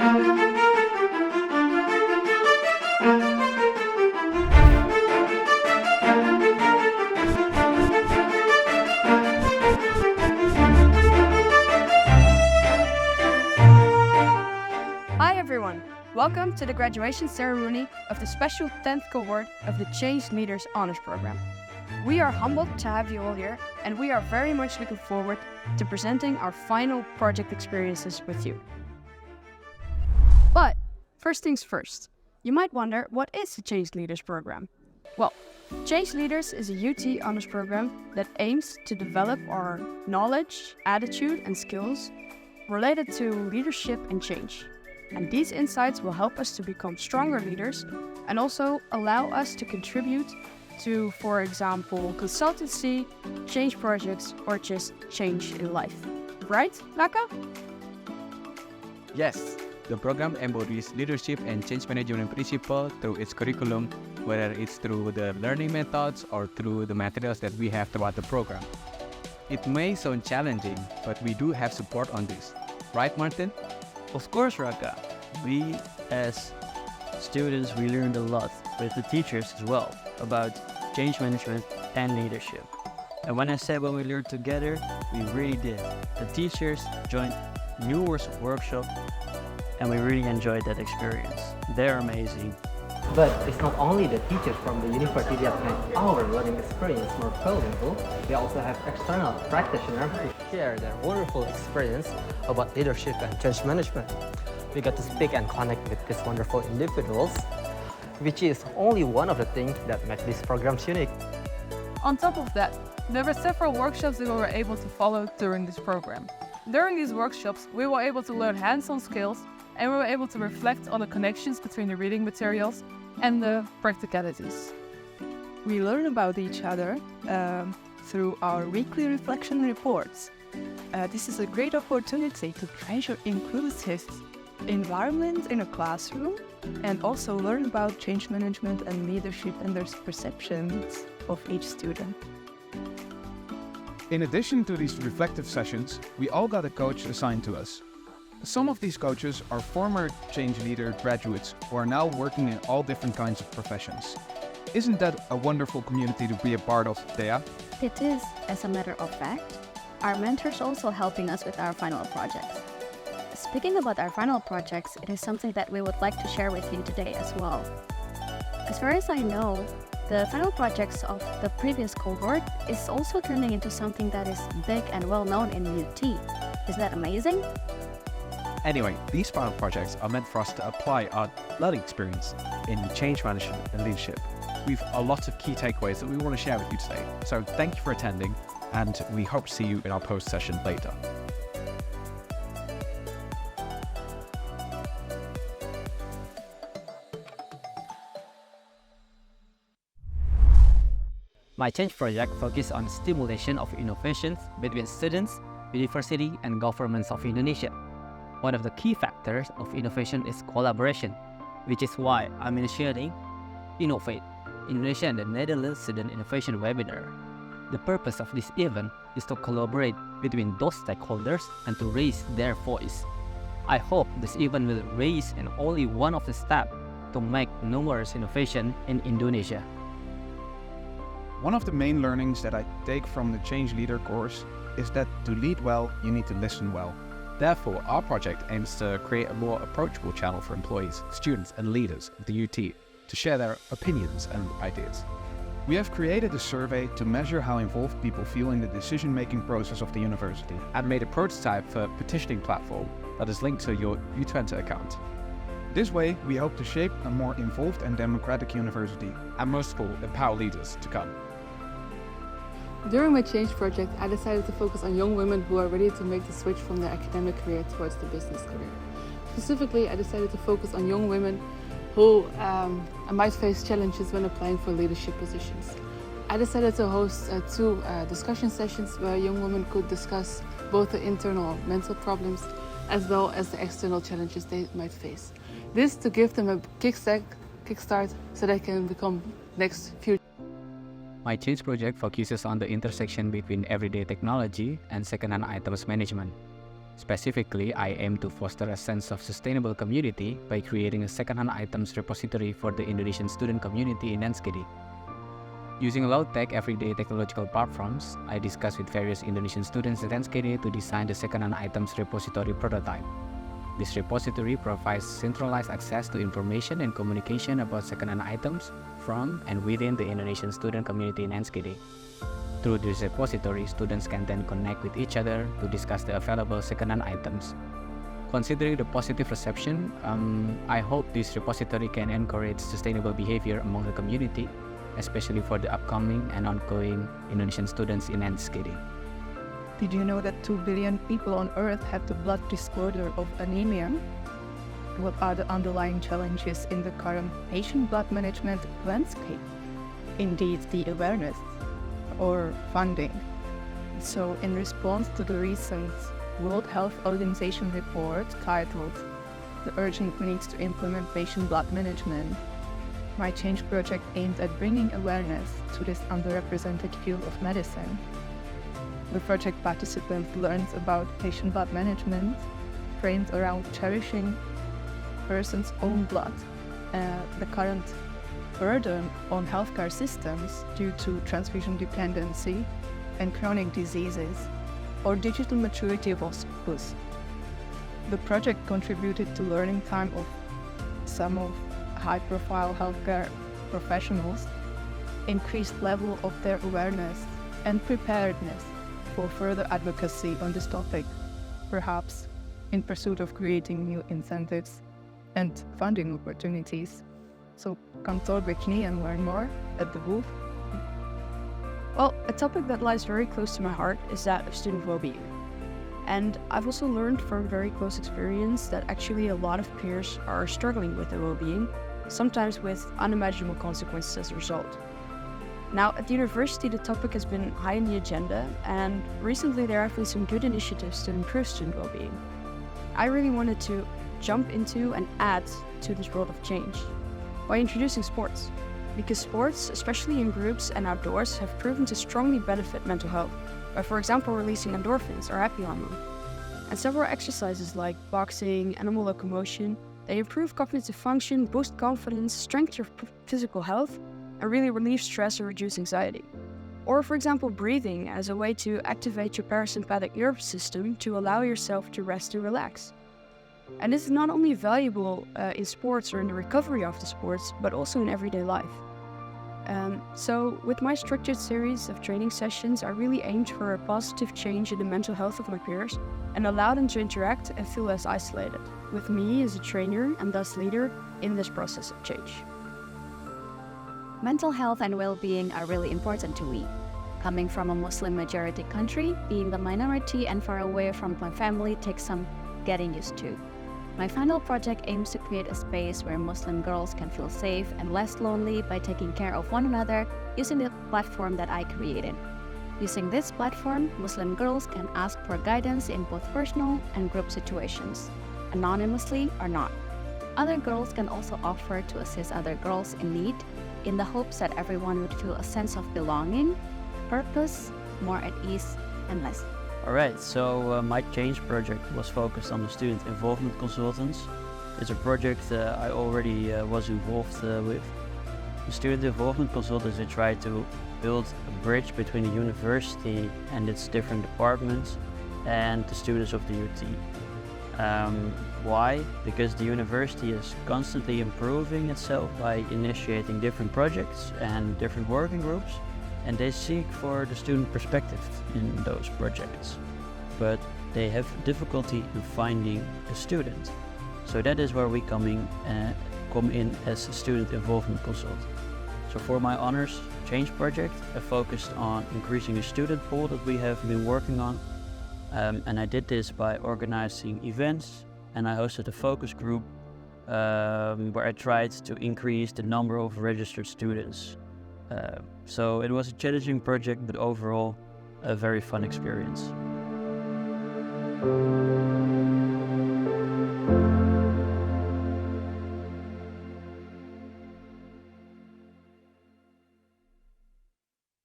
Hi everyone, welcome to the graduation ceremony of the special 10th cohort of the Change Leaders Honors Program. We are humbled to have you all here, and we are very much looking forward to presenting our final project experiences with you. But first things first, you might wonder, what is the Change Leaders Program? Well, Change Leaders is a UT honors program that aims to develop our knowledge, attitude, and skills related to leadership and change. And these insights will help us to become stronger leaders and also allow us to contribute to, for example, consultancy, change projects, or just change in life. Right, Naka? Yes, the program embodies leadership and change management principles through its curriculum, whether it's through the learning methods or through the materials that we have throughout the program. It may sound challenging, but we do have support on this. Right, Martin? Of course, Raka. We, as students, we learned a lot with the teachers as well about change management and leadership. And when I said when we learned together, we really did. The teachers joined numerous workshops and we really enjoyed that experience. They're amazing. But it's not only the teachers from the university that make our learning experience more valuable, we also have external practitioners who share their wonderful experience about leadership and change management. We got to speak and connect with these wonderful individuals, which is only one of the things that makes these programs unique. On top of that, there were several workshops that we were able to follow during this program. During these workshops, we were able to learn hands-on skills and we were able to reflect on the connections between the reading materials and the practicalities. We learn about each other through our weekly reflection reports. This is a great opportunity to treasure inclusive environment in a classroom and also learn about change management and leadership and their perceptions of each student. In addition to these reflective sessions, we all got a coach assigned to us. Some of these coaches are former Change Leader graduates who are now working in all different kinds of professions. Isn't that a wonderful community to be a part of, Thea? It is, as a matter of fact. Our mentors also helping us with our final projects. Speaking about our final projects, it is something that we would like to share with you today as well. As far as I know, the final projects of the previous cohort is also turning into something that is big and well known in UT. Is that amazing? Anyway, these final projects are meant for us to apply our learning experience in change management and leadership. We've a lot of key takeaways that we want to share with you today. So thank you for attending, and we hope to see you in our post session later. My change project focuses on stimulation of innovations between students, university, and governments of Indonesia. One of the key factors of innovation is collaboration, which is why I'm initiating Innovate, Indonesia and the Netherlands Student Innovation Webinar. The purpose of this event is to collaborate between those stakeholders and to raise their voice. I hope this event will raise and only one of the steps to make numerous innovation in Indonesia. One of the main learnings that I take from the Change Leader course is that to lead well, you need to listen well. Therefore, our project aims to create a more approachable channel for employees, students, and leaders of the UT to share their opinions and ideas. We have created a survey to measure how involved people feel in the decision-making process of the university. And made a prototype for petitioning platform that is linked to your Twente account. This way, we hope to shape a more involved and democratic university. And most of all, empower leaders to come. During my change project, I decided to focus on young women who are ready to make the switch from their academic career towards the business career. Specifically, I decided to focus on young women who might face challenges when applying for leadership positions. I decided to host two discussion sessions where young women could discuss both the internal mental problems as well as the external challenges they might face. This to give them a kickstart so they can become next future. My change project focuses on the intersection between everyday technology and second-hand items management. Specifically, I aim to foster a sense of sustainable community by creating a second-hand items repository for the Indonesian student community in Enschede. Using low-tech, everyday technological platforms, I discussed with various Indonesian students at Enschede to design the second-hand items repository prototype. This repository provides centralized access to information and communication about second-hand items from and within the Indonesian student community in Enschede. Through this repository, students can then connect with each other to discuss the available second-hand items. Considering the positive reception, I hope this repository can encourage sustainable behavior among the community, especially for the upcoming and ongoing Indonesian students in Enschede. Did you know that 2 billion people on Earth have the blood disorder of anemia? What are the underlying challenges in the current patient blood management landscape? Indeed, the awareness or funding. So, in response to the recent World Health Organization report titled "The Urgent Needs to Implement Patient Blood Management," my Change project aimed at bringing awareness to this underrepresented field of medicine. The project participants learned about patient blood management, framed around cherishing person's own blood, the current burden on healthcare systems due to transfusion dependency and chronic diseases, or digital maturity of hospitals. The project contributed to learning time of some of high-profile healthcare professionals, increased level of their awareness and preparedness for further advocacy on this topic, perhaps in pursuit of creating new incentives and funding opportunities. So come talk with me and learn more at the booth. Well, a topic that lies very close to my heart is that of student well-being. And I've also learned from very close experience that actually a lot of peers are struggling with their well-being, sometimes with unimaginable consequences as a result. Now, at the university, the topic has been high in the agenda, and recently there have been some good initiatives to improve student well-being. I really wanted to jump into and add to this world of change by introducing sports, because sports, especially in groups and outdoors, have proven to strongly benefit mental health by, for example, releasing endorphins or happy hormone. And several exercises like boxing, animal locomotion, they improve cognitive function, boost confidence, strengthen your physical health, and really relieve stress or reduce anxiety. Or, for example, breathing as a way to activate your parasympathetic nervous system to allow yourself to rest and relax. And this is not only valuable in sports or in the recovery of the sports, but also in everyday life. So with my structured series of training sessions, I really aimed for a positive change in the mental health of my peers and allow them to interact and feel less isolated with me as a trainer and thus leader in this process of change. Mental health and well-being are really important to me. Coming from a Muslim majority country, being the minority and far away from my family takes some getting used to. My final project aims to create a space where Muslim girls can feel safe and less lonely by taking care of one another using the platform that I created. Using this platform, Muslim girls can ask for guidance in both personal and group situations, anonymously or not. Other girls can also offer to assist other girls in need in the hopes that everyone would feel a sense of belonging, purpose, more at ease, and less. Alright, so my change project was focused on the student involvement consultants. It's a project I already was involved with. The student involvement consultants, they try to build a bridge between the university and its different departments and the students of the UT. Why? Because the university is constantly improving itself by initiating different projects and different working groups, and they seek for the student perspective in those projects. But they have difficulty in finding a student. So that is where we come in as a student involvement consultant. So for my honors change project, I focused on increasing the student pool that we have been working on. And I did this by organizing events, and I hosted a focus group where I tried to increase the number of registered students. So it was a challenging project, but overall a very fun experience.